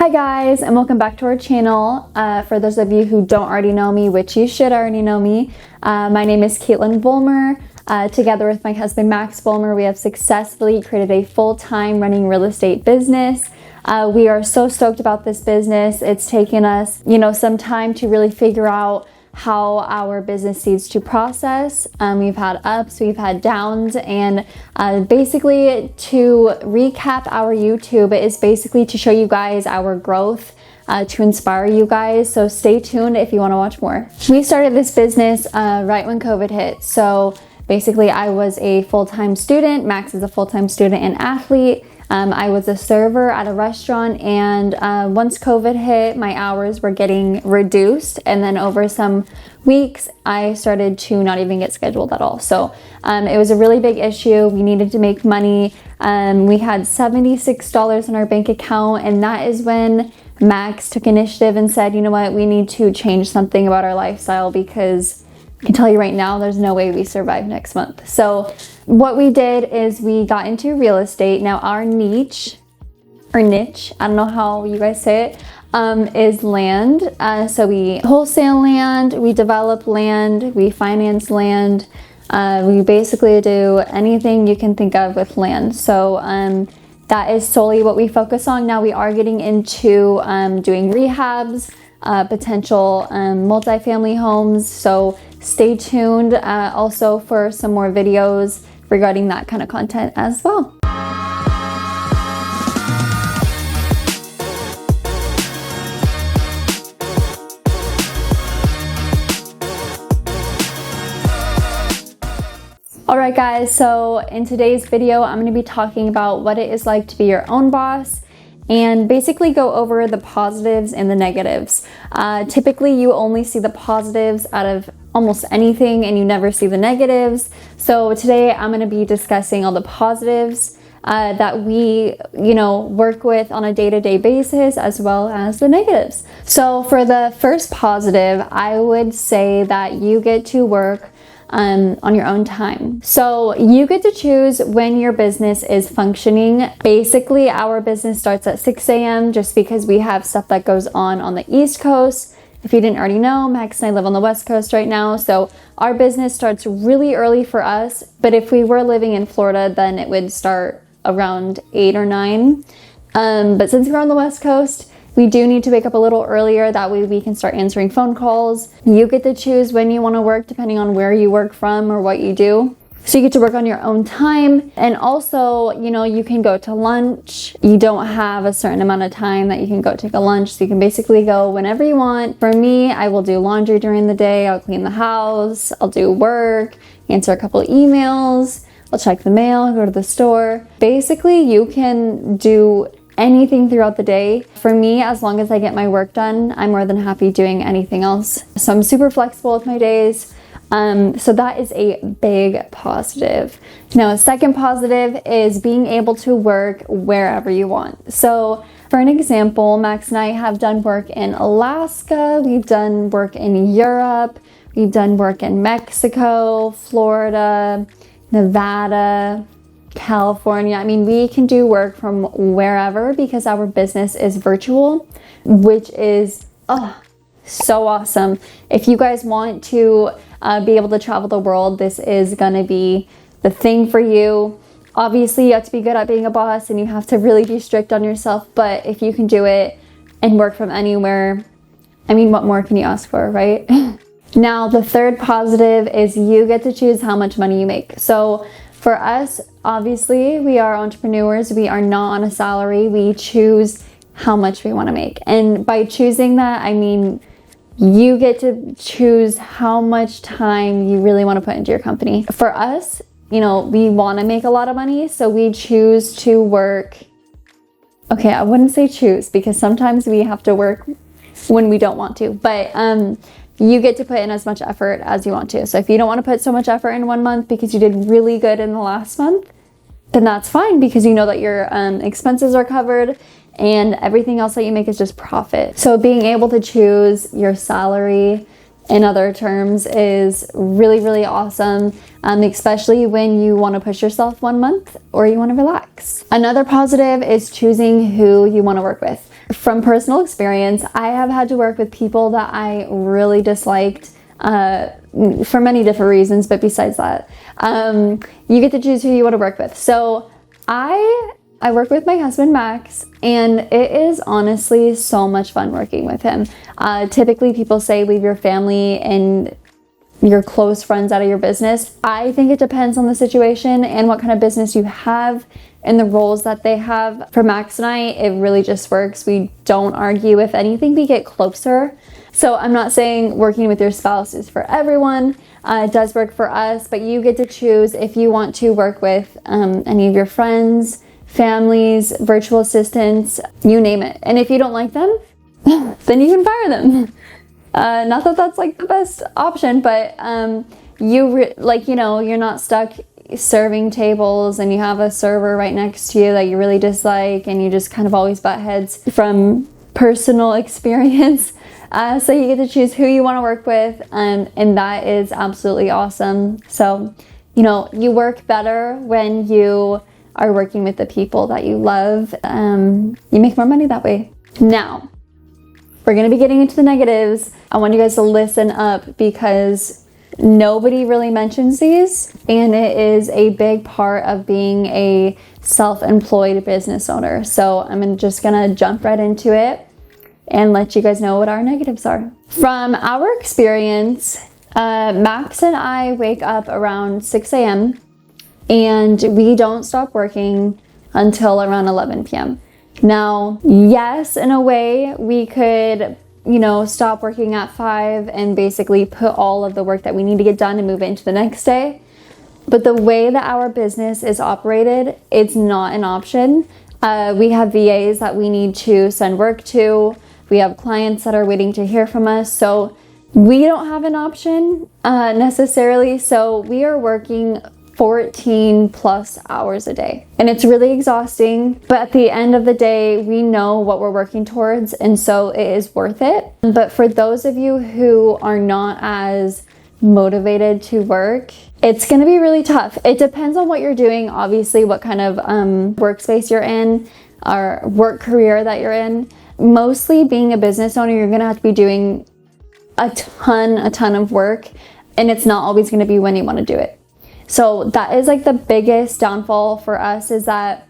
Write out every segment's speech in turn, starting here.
Hi guys, and welcome back to our channel. For those of you who don't already know me, which you should already know me, my name is Kaitlin Vollmer. Together with my husband Max Vollmer, we have successfully created a full-time running real estate business. We are so stoked about this business. It's taken us, some time to really figure out how our business needs to process. We've had ups, we've had downs, and basically to recap our YouTube is basically to show you guys our growth, to inspire you guys. So stay tuned if you want to watch more. We started this business right when COVID hit. So basically I was a full-time student. Max is a full-time student and athlete. I was a server at a restaurant, and once COVID hit, my hours were getting reduced, and then over some weeks I started to not even get scheduled at all. So it was a really big issue. We needed to make money. We had $76 in our bank account, and that is when Max took initiative and said, you know what, we need to change something about our lifestyle, because I can tell you right now, there's no way we survive next month. So what we did is we got into real estate. Now our niche, I don't know how you guys say it, is land. So we wholesale land, we develop land, we finance land. We basically do anything you can think of with land. So that is solely what we focus on. Now we are getting into doing rehabs, potential multifamily homes. So stay tuned also for some more videos regarding that kind of content as well. Alright guys, so in today's video I'm going to be talking about what it is like to be your own boss and basically go over the positives and the negatives. Typically you only see the positives out of almost anything and you never see the negatives. So today I'm going to be discussing all the positives that we work with on a day-to-day basis, as well as the negatives. So for the first positive, I would say that you get to work on your own time. So you get to choose when your business is functioning. Basically, our business starts at 6 a.m. just because we have stuff that goes on the East Coast. If you didn't already know, Max and I live on the West Coast right now, so our business starts really early for us. But if we were living in Florida, then it would start around 8 or 9. But since we're on the West Coast, we do need to wake up a little earlier. That way we can start answering phone calls. You get to choose when you want to work depending on where you work from or what you do. So you get to work on your own time. And also, you can go to lunch. You don't have a certain amount of time that you can go take a lunch. So you can basically go whenever you want. For me, I will do laundry during the day. I'll clean the house. I'll do work, answer a couple of emails. I'll check the mail, go to the store. Basically, you can do anything throughout the day. For me, as long as I get my work done, I'm more than happy doing anything else. So I'm super flexible with my days. So that is a big positive. Now, a second positive is being able to work wherever you want. So for an example, Max and I have done work in Alaska, we've done work in Europe, we've done work in Mexico, Florida, Nevada, California. I mean, we can do work from wherever because our business is virtual, which is so awesome. If you guys want to be able to travel the world, this is gonna be the thing for you. Obviously, you have to be good at being a boss and you have to really be strict on yourself, but if you can do it and work from anywhere, I mean, what more can you ask for, right? Now, the third positive is you get to choose how much money you make. So for us, obviously, we are entrepreneurs. We are not on a salary. We choose how much we want to make. And by choosing that, I mean, you get to choose how much time you really want to put into your company. For us, we want to make a lot of money, so we choose to work. Okay, I wouldn't say choose, because sometimes we have to work when we don't want to, but you get to put in as much effort as you want to. So if you don't want to put so much effort in 1 month because you did really good in the last month, then that's fine, because you know that your expenses are covered and everything else that you make is just profit. So being able to choose your salary, in other terms, is really, really awesome, especially when you want to push yourself 1 month or you want to relax. Another positive is choosing who you want to work with. from personal experience, I have had to work with people that I really disliked for many different reasons, but besides that, you get to choose who you want to work with. So I work with my husband, Max, and it is honestly so much fun working with him. Typically, people say leave your family and your close friends out of your business. I think it depends on the situation and what kind of business you have and the roles that they have. For Max and I, it really just works. We don't argue. If anything, we get closer. So I'm not saying working with your spouse is for everyone. It does work for us, but you get to choose if you want to work with any of your friends, families, virtual assistants, you name it. And if you don't like them, then you can fire them. Not that that's like the best option, but you're not stuck serving tables and you have a server right next to you that you really dislike and you just kind of always butt heads from personal experience. So you get to choose who you want to work with, and that is absolutely awesome. So, you work better when you are working with the people that you love. You make more money that way. Now, we're going to be getting into the negatives. I want you guys to listen up because nobody really mentions these, and it is a big part of being a self-employed business owner. So I'm just going to jump right into it and let you guys know what our negatives are. From our experience, Max and I wake up around 6 a.m. and we don't stop working until around 11 p.m. Now, yes, in a way, we could, stop working at 5 and basically put all of the work that we need to get done and move it into the next day. But the way that our business is operated, it's not an option. We have VAs that we need to send work to. We have clients that are waiting to hear from us. So we don't have an option necessarily. So we are working 14 plus hours a day. And it's really exhausting, but at the end of the day, we know what we're working towards, and so it is worth it. But for those of you who are not as motivated to work, it's going to be really tough. It depends on what you're doing, obviously, what kind of workspace you're in or work career that you're in. Mostly being a business owner, you're going to have to be doing a ton of work, and it's not always going to be when you want to do it. So that is like the biggest downfall for us, is that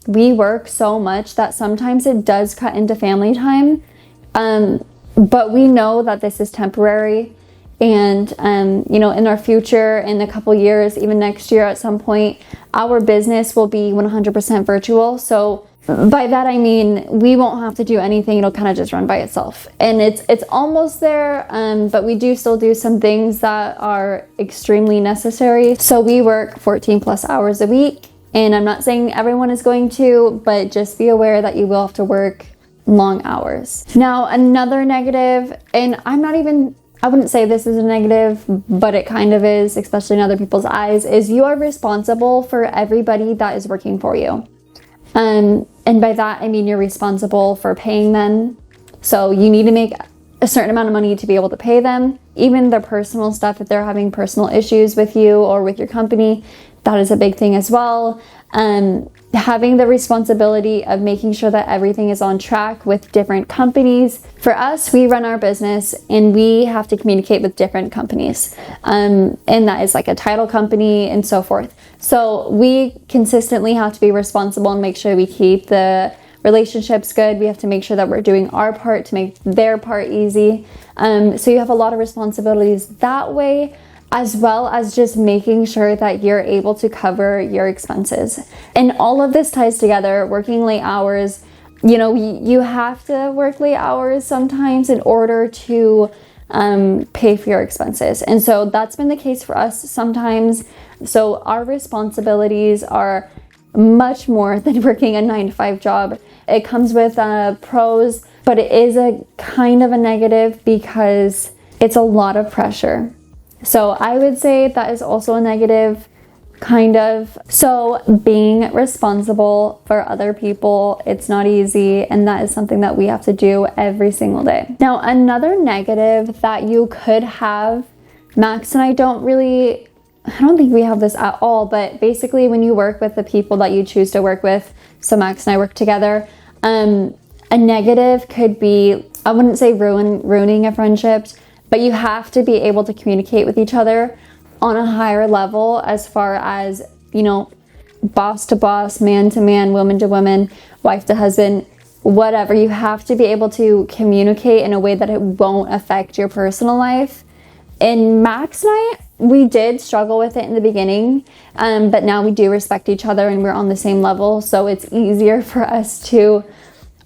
we work so much that sometimes it does cut into family time. But we know that this is temporary, and in our future, in a couple years, even next year at some point, our business will be 100% virtual. So by that I mean we won't have to do anything. It'll kind of just run by itself, and it's almost there. But we do still do some things that are extremely necessary. So we work 14 plus hours a week, and I'm not saying everyone is going to, but just be aware that you will have to work long hours. Now, another negative, and I wouldn't say this is a negative, but it kind of is, especially in other people's eyes, is you are responsible for everybody that is working for you. And by that, I mean you're responsible for paying them. So you need to make a certain amount of money to be able to pay them. Even their personal stuff, if they're having personal issues with you or with your company, that is a big thing as well. Having the responsibility of making sure that everything is on track with different companies. For us, we run our business and we have to communicate with different companies. And that is like a title company and so forth. So we consistently have to be responsible and make sure we keep the relationships good. We have to make sure that we're doing our part to make their part easy. So you have a lot of responsibilities that way, as well as just making sure that you're able to cover your expenses. And all of this ties together, working late hours. You have to work late hours sometimes in order to pay for your expenses. And so that's been the case for us sometimes. So our responsibilities are much more than working a 9-to-5 job. It comes with pros, but it is a kind of a negative because it's a lot of pressure. So I would say that is also a negative, kind of. So being responsible for other people, it's not easy, and that is something that we have to do every single day. Now, another negative that you could have, Max and I don't think we have this at all, but basically when you work with the people that you choose to work with, so Max and I work together, A negative could be, I wouldn't say ruining a friendship, but you have to be able to communicate with each other on a higher level as far as, you know, boss to boss, man to man, woman to woman, wife to husband, whatever. You have to be able to communicate in a way that it won't affect your personal life. In Max and I, we did struggle with it in the beginning, but now we do respect each other and we're on the same level, so it's easier for us to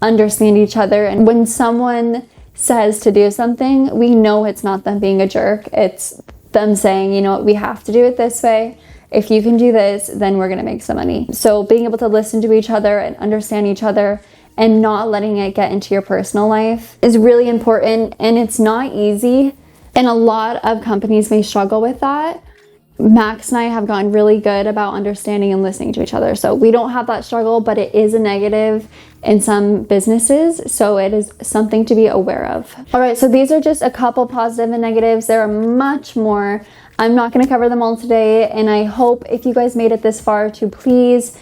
understand each other. And when someone says to do something, we know it's not them being a jerk. It's them saying, you know, we have to do it this way. If you can do this, then we're gonna make some money. So being able to listen to each other and understand each other and not letting it get into your personal life is really important, and it's not easy. And a lot of companies may struggle with that. Max and I have gotten really good about understanding and listening to each other. So we don't have that struggle, but it is a negative in some businesses. So it is something to be aware of. All right, so these are just a couple positive and negatives. There are much more. I'm not gonna cover them all today. And I hope if you guys made it this far to please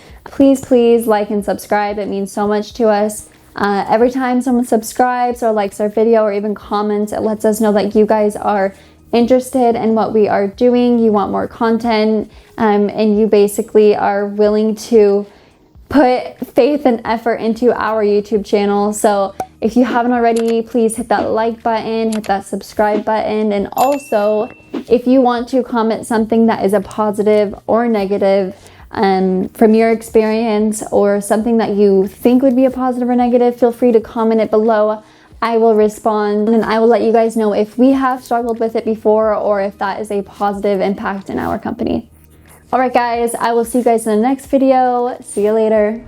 like and subscribe. It means so much to us. Every time someone subscribes or likes our video or even comments, it lets us know that you guys are interested in what we are doing, you want more content, and you basically are willing to put faith and effort into our YouTube channel. So if you haven't already, please hit that like button, hit that subscribe button, and also if you want to comment something that is a positive or negative from your experience, or something that you think would be a positive or negative, feel free to comment it below. I will respond and I will let you guys know if we have struggled with it before or if that is a positive impact in our company. All right, guys, I will see you guys in the next video. See you later.